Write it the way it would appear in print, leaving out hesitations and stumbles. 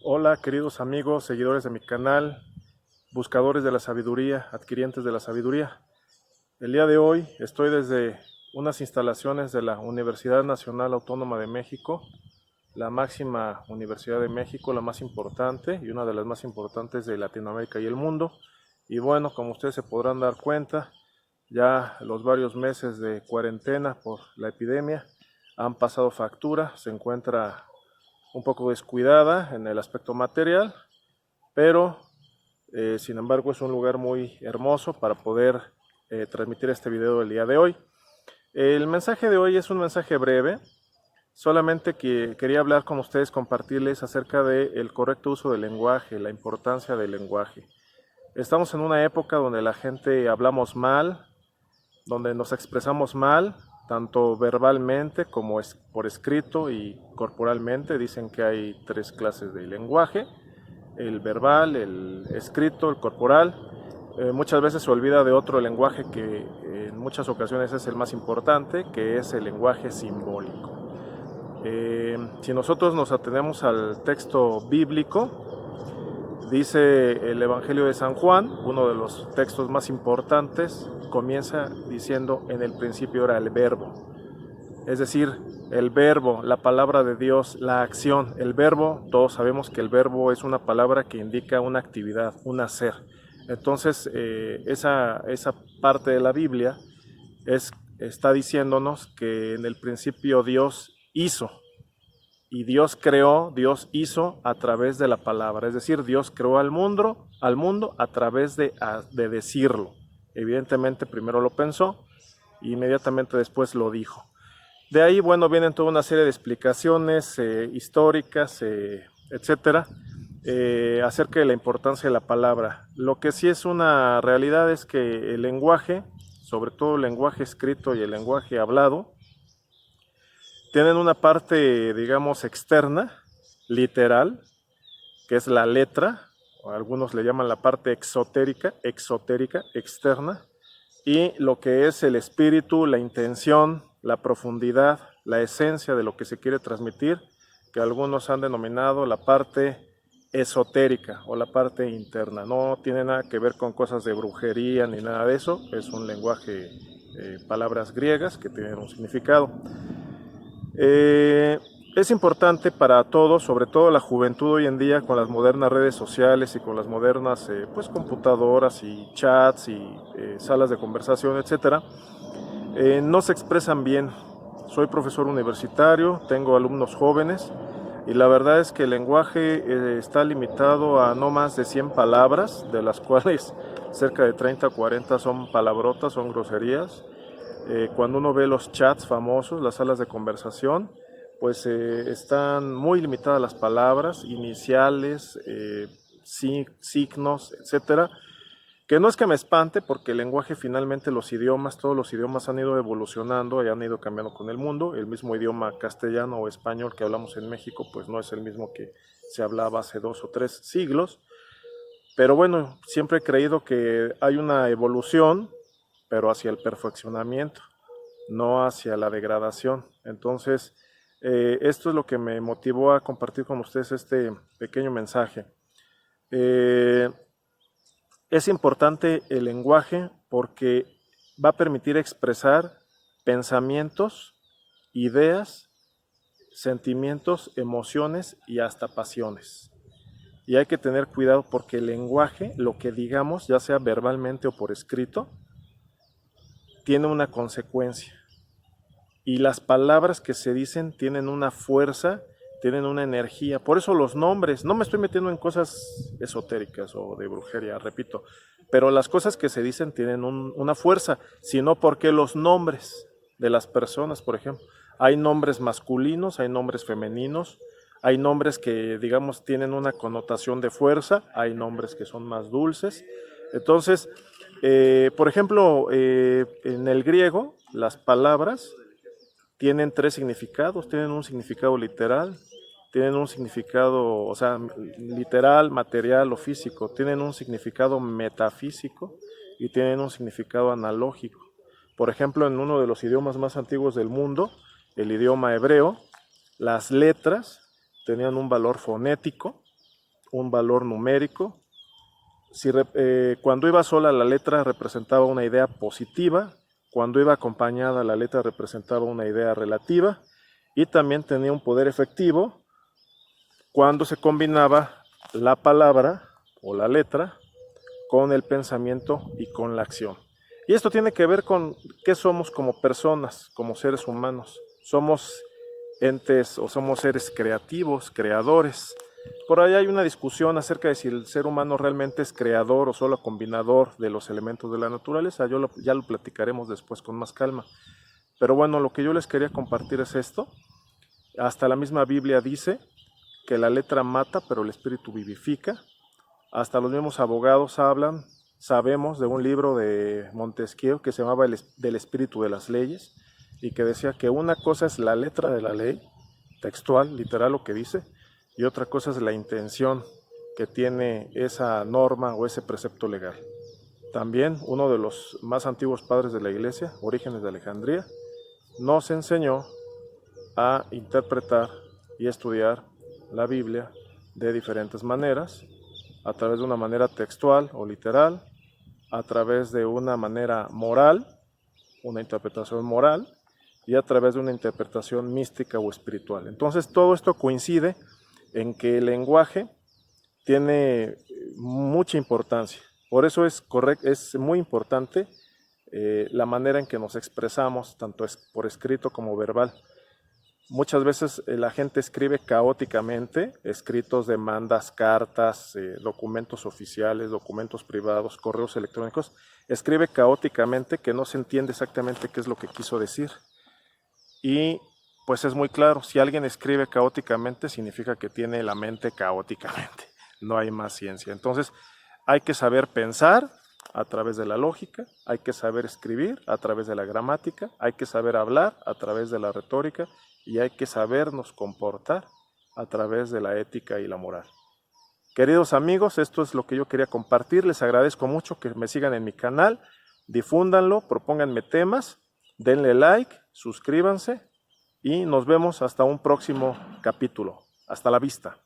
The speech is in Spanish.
Hola queridos amigos, seguidores de mi canal, buscadores de la sabiduría, adquirientes de la sabiduría. El día de hoy estoy desde unas instalaciones de la Universidad Nacional Autónoma de México, la máxima universidad de México, la más importante y una de las más importantes de Latinoamérica y el mundo. Y bueno, como ustedes se podrán dar cuenta, ya los varios meses de cuarentena por la epidemia han pasado factura, se encuentra un poco descuidada en el aspecto material, pero sin embargo es un lugar muy hermoso para poder transmitir este video del día de hoy. El mensaje de hoy es un mensaje breve, solamente que quería hablar con ustedes, compartirles acerca del correcto uso del lenguaje, la importancia del lenguaje. Estamos en una época donde la gente hablamos mal, donde nos expresamos mal, tanto verbalmente como por escrito y corporalmente. Dicen que hay tres clases de lenguaje: el verbal, el escrito, el corporal. Muchas veces se olvida de otro lenguaje que en muchas ocasiones es el más importante, que es el lenguaje simbólico. Si nosotros nos atenemos al texto bíblico, dice el Evangelio de San Juan, uno de los textos más importantes, comienza diciendo: en el principio era el verbo. Es decir, el verbo, la palabra de Dios, la acción. El verbo, todos sabemos que el verbo es una palabra que indica una actividad, un hacer. Entonces, esa parte de la Biblia está diciéndonos que en el principio Dios hizo. Y Dios creó, Dios hizo a través de la palabra. Es decir, Dios creó al mundo a través de decirlo. Evidentemente primero lo pensó e inmediatamente después lo dijo. De ahí, bueno, vienen toda una serie de explicaciones históricas, etcétera, acerca de la importancia de la palabra. Lo que sí es una realidad es que el lenguaje, sobre todo el lenguaje escrito y el lenguaje hablado, tienen una parte, digamos, externa, literal, que es la letra, o algunos le llaman la parte exotérica, externa, y lo que es el espíritu, la intención, la profundidad, la esencia de lo que se quiere transmitir, que algunos han denominado la parte esotérica o la parte interna. No tiene nada que ver con cosas de brujería ni nada de eso, es un lenguaje, palabras griegas que tienen un significado. Es importante para todos, sobre todo la juventud hoy en día, con las modernas redes sociales y con las modernas pues computadoras y chats y salas de conversación, etcétera, no se expresan bien. Soy profesor universitario, tengo alumnos jóvenes y la verdad es que el lenguaje está limitado a no más de 100 palabras, de las cuales cerca de 30 o 40 son palabrotas, son groserías. Cuando uno ve los chats famosos, las salas de conversación, pues están muy limitadas las palabras, iniciales, signos, etcétera. Que no es que me espante, porque el lenguaje, finalmente, los idiomas, todos los idiomas han ido evolucionando y han ido cambiando con el mundo. El mismo idioma castellano o español que hablamos en México, pues no es el mismo que se hablaba hace 2 o 3 siglos. Pero bueno, siempre he creído que hay una evolución, pero hacia el perfeccionamiento, no hacia la degradación. Entonces, esto es lo que me motivó a compartir con ustedes este pequeño mensaje. Es importante el lenguaje porque va a permitir expresar pensamientos, ideas, sentimientos, emociones y hasta pasiones. Y hay que tener cuidado porque el lenguaje, lo que digamos, ya sea verbalmente o por escrito, tiene una consecuencia. Y las palabras que se dicen tienen una fuerza, tienen una energía. Por eso los nombres, no me estoy metiendo en cosas esotéricas o de brujería, repito, pero las cosas que se dicen tienen una fuerza, sino porque los nombres de las personas, por ejemplo, hay nombres masculinos, hay nombres femeninos, hay nombres que, digamos, tienen una connotación de fuerza, hay nombres que son más dulces. Entonces, por ejemplo, en el griego, las palabras tienen 3 significados: tienen un significado literal, tienen un significado, o sea, literal, material o físico, tienen un significado metafísico y tienen un significado analógico. Por ejemplo, en uno de los idiomas más antiguos del mundo, el idioma hebreo, las letras tenían un valor fonético un valor numérico. Cuando iba sola la letra representaba una idea positiva, cuando iba acompañada la letra representaba una idea relativa y también tenía un poder efectivo cuando se combinaba la palabra o la letra con el pensamiento y con la acción. Y esto tiene que ver con qué somos como personas, como seres humanos. Somos entes o somos seres creativos, creadores. Por ahí hay una discusión acerca de si el ser humano realmente es creador o solo combinador de los elementos de la naturaleza. Ya lo platicaremos después con más calma. Pero bueno, lo que yo les quería compartir es esto. Hasta la misma Biblia dice que la letra mata, pero el espíritu vivifica. Hasta los mismos abogados hablan, sabemos de un libro de Montesquieu que se llamaba Del espíritu de las leyes y que decía que una cosa es la letra de la ley, textual, literal lo que dice, y otra cosa es la intención que tiene esa norma o ese precepto legal. También uno de los más antiguos padres de la Iglesia, Orígenes de Alejandría, nos enseñó a interpretar y estudiar la Biblia de diferentes maneras, a través de una manera textual o literal, a través de una manera moral, una interpretación moral, y a través de una interpretación mística o espiritual. Entonces todo esto coincide en que el lenguaje tiene mucha importancia. Por eso es muy importante la manera en que nos expresamos, tanto por escrito como verbal. Muchas veces la gente escribe caóticamente, escritos, demandas, cartas, documentos oficiales, documentos privados, correos electrónicos. Escribe caóticamente que no se entiende exactamente qué es lo que quiso decir. Y pues es muy claro, si alguien escribe caóticamente significa que tiene la mente caóticamente. No hay más ciencia. Entonces hay que saber pensar a través de la lógica, hay que saber escribir a través de la gramática, hay que saber hablar a través de la retórica y hay que sabernos comportar a través de la ética y la moral. Queridos amigos, esto es lo que yo quería compartir. Les agradezco mucho que me sigan en mi canal, difúndanlo, propónganme temas, denle like, suscríbanse y nos vemos hasta un próximo capítulo. Hasta la vista.